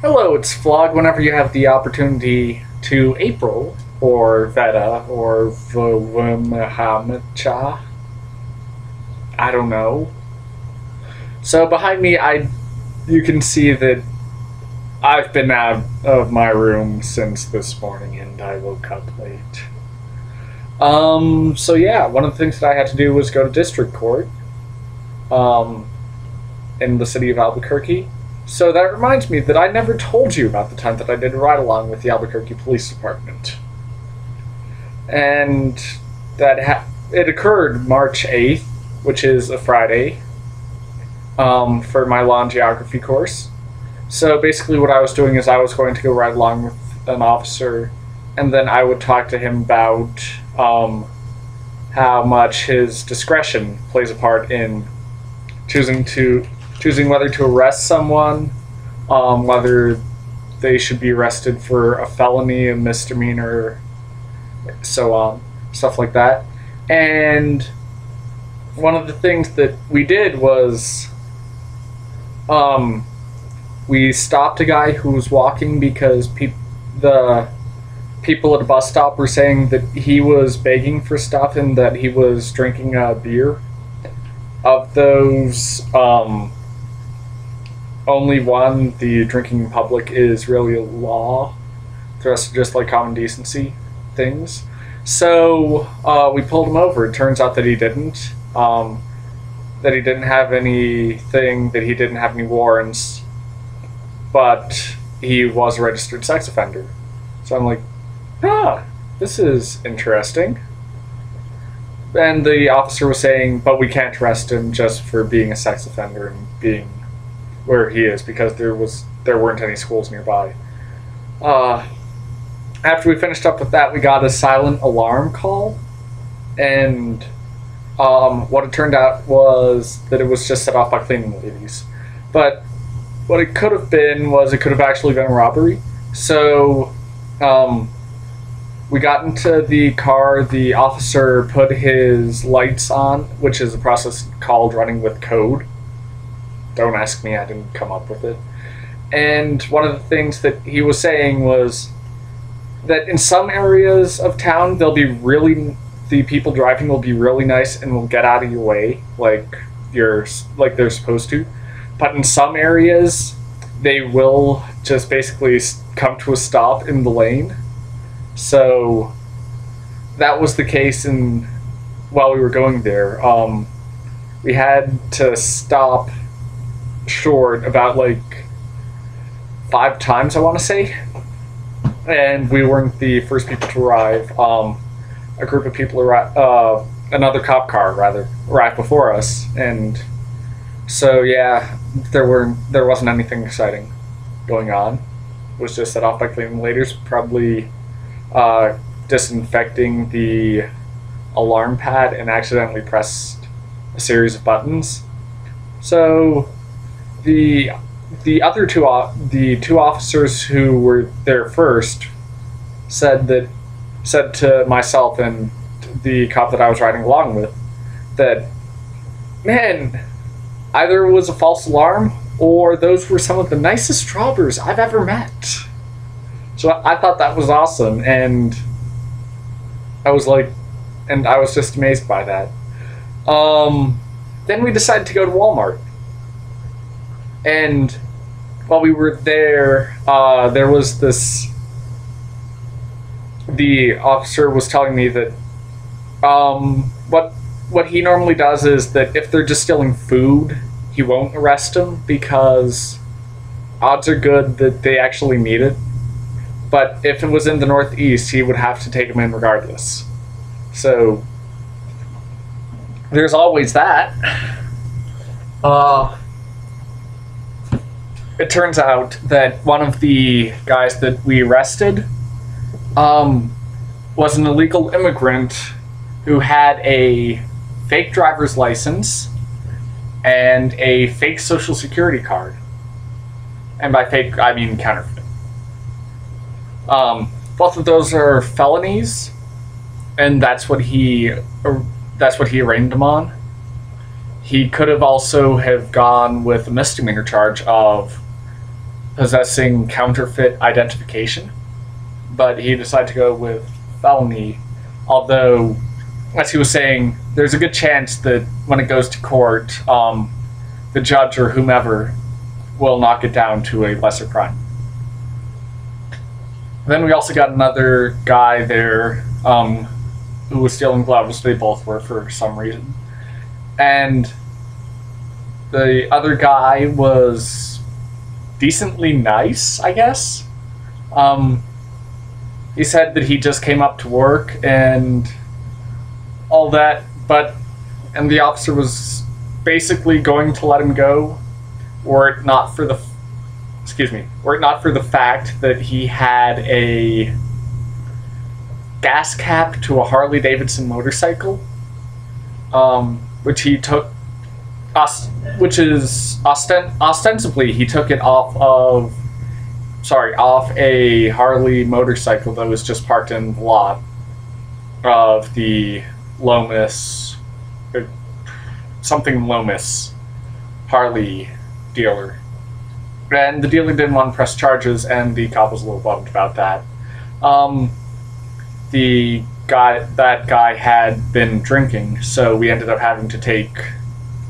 Hello, it's Vlog. Whenever you have the opportunity to April, or VEDA, or VWEYHtC, I don't know. So behind me, you can see that I've been out of my room since this morning, and I woke up late. So yeah, one of the things that I had to do was go to district court, in the city of Albuquerque. So that reminds me that I never told you about the time that I did a ride-along with the Albuquerque Police Department. And it occurred March 8th, which is a Friday, for my law and geography course. So basically what I was doing is I was going to go ride along with an officer, and then I would talk to him about how much his discretion plays a part in choosing whether to arrest someone, whether they should be arrested for a felony, a misdemeanor, so on, stuff like that. And one of the things that we did was we stopped a guy who was walking because the people at a bus stop were saying that he was begging for stuff and that he was drinking a beer. Of those, only one, the drinking in public, is really a law. The rest are just like common decency things. So we pulled him over. It turns out that he didn't. That he didn't have anything, that he didn't have any warrants, but he was a registered sex offender. So I'm like, this is interesting. And the officer was saying, but we can't arrest him just for being a sex offender and being where he is, because there weren't any schools nearby. After we finished up with that, we got a silent alarm call, and what it turned out was that it was just set off by cleaning ladies. But what it could have been was it could have actually been a robbery. So we got into the car, the officer put his lights on, which is a process called running with code. Don't ask me, I didn't come up with it. And one of the things that he was saying was that in some areas of town, the people driving will be really nice and will get out of your way, like they're supposed to. But in some areas, they will just basically come to a stop in the lane. So that was the case while we were going there. We had to stop short about like 5 times, I want to say, and we weren't the first people to arrive. A group of people another cop car rather arrived before us, and so yeah, there wasn't anything exciting going on. It was just set off by cleaning ladies, probably disinfecting the alarm pad and accidentally pressed a series of buttons. So the two officers who were there first said to myself and the cop that I was riding along with that, man, either it was a false alarm or those were some of the nicest robbers I've ever met. So I thought that was awesome, and I was just amazed by that. Then we decided to go to Walmart. And while we were there, there was the officer was telling me that what he normally does is that if they're just stealing food, he won't arrest them because odds are good that they actually need it. But if it was in the Northeast, he would have to take them in regardless. So there's always that. It turns out that one of the guys that we arrested was an illegal immigrant who had a fake driver's license and a fake social security card. And by fake, I mean counterfeit. Both of those are felonies, and that's what he arraigned him on. He could have also have gone with a misdemeanor charge of possessing counterfeit identification, but he decided to go with felony, although, as he was saying, there's a good chance that when it goes to court, the judge or whomever will knock it down to a lesser crime. Then we also got another guy there who was stealing gloves. They both were for some reason. And the other guy was decently nice, I guess. He said that he just came up to work and all that, and the officer was basically going to let him go, were it not for the fact that he had a gas cap to a Harley Davidson motorcycle, which he took, ostensibly he took it off a Harley motorcycle that was just parked in the lot of the Lomas Harley dealer. And the dealer didn't want to press charges, and the cop was a little bummed about that. That guy had been drinking, so we ended up having to take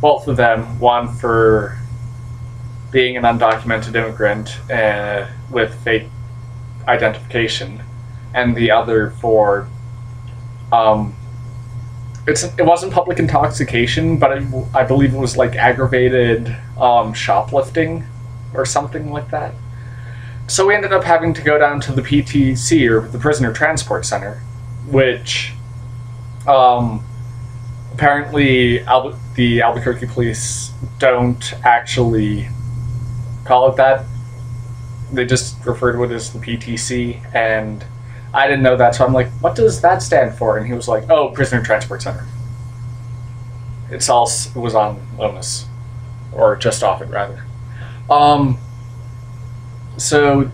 both of them, one for being an undocumented immigrant with fake identification, and the other for it wasn't public intoxication, but I believe it was like aggravated shoplifting or something like that. So we ended up having to go down to the PTC, or the Prisoner Transport Center, which apparently the Albuquerque police don't actually call it that. They just refer to it as the PTC, and I didn't know that, so I'm like, what does that stand for? And he was like, oh, Prisoner Transport Center. It was on Lomas, or just off it, rather. So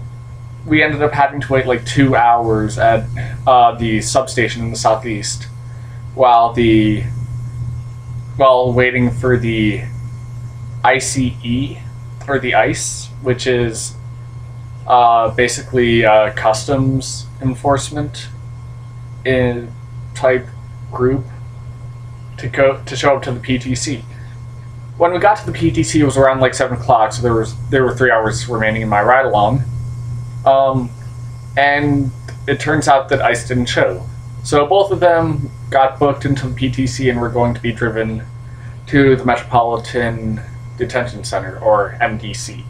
we ended up having to wait like 2 hours at the substation in the southeast while waiting for the ICE, or the ICE, which is basically customs enforcement type group, to show up to the PTC. When we got to the PTC, it was around like 7 o'clock, so there were 3 hours remaining in my ride along, and it turns out that ICE didn't show. So both of them got booked into the PTC and were going to be driven to the Metropolitan Detention Center, or MDC,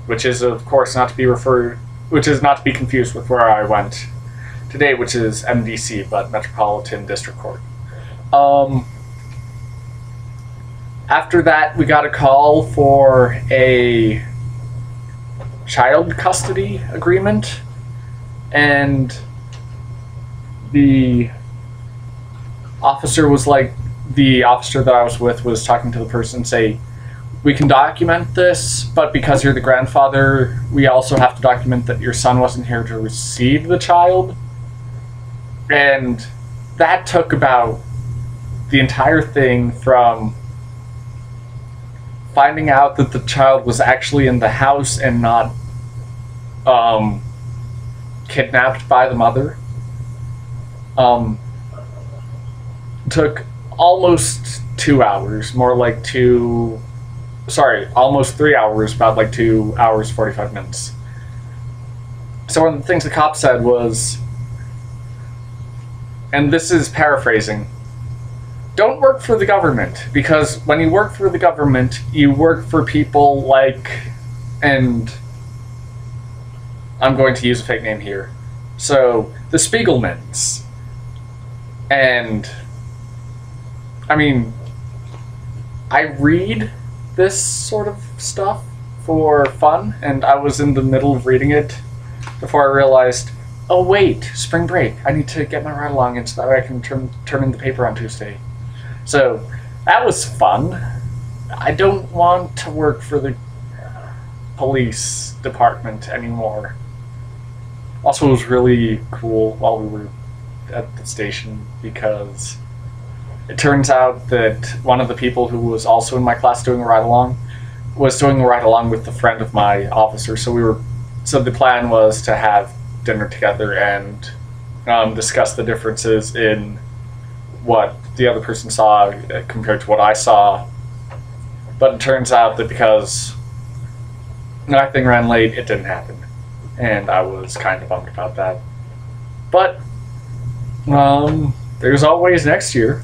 which is of course not to be confused with where I went today, which is MDC, but Metropolitan District Court. After that, we got a call for a child custody agreement, and the officer that I was with was talking to the person, say, we can document this, but because you're the grandfather, we also have to document that your son wasn't here to receive the child. And that took about the entire thing from finding out that the child was actually in the house and not kidnapped by the mother. Took almost 2 hours, almost 3 hours, about like 2 hours, 45 minutes. So one of the things the cop said was, and this is paraphrasing, don't work for the government, because when you work for the government, you work for people like, and I'm going to use a fake name here, so the Spiegelmans. And I mean, I read this sort of stuff for fun, and I was in the middle of reading it before I realized, oh wait, spring break, I need to get my ride along in so that I can turn in the paper on Tuesday. So that was fun. I don't want to work for the police department anymore. Also, it was really cool while we were at the station, because it turns out that one of the people who was also in my class doing a ride along was doing a ride along with the friend of my officer, so we were So the plan was to have dinner together and discuss the differences in what the other person saw compared to what I saw. But it turns out that because my thing ran late, it didn't happen. And I was kind of bummed about that. But there's always next year.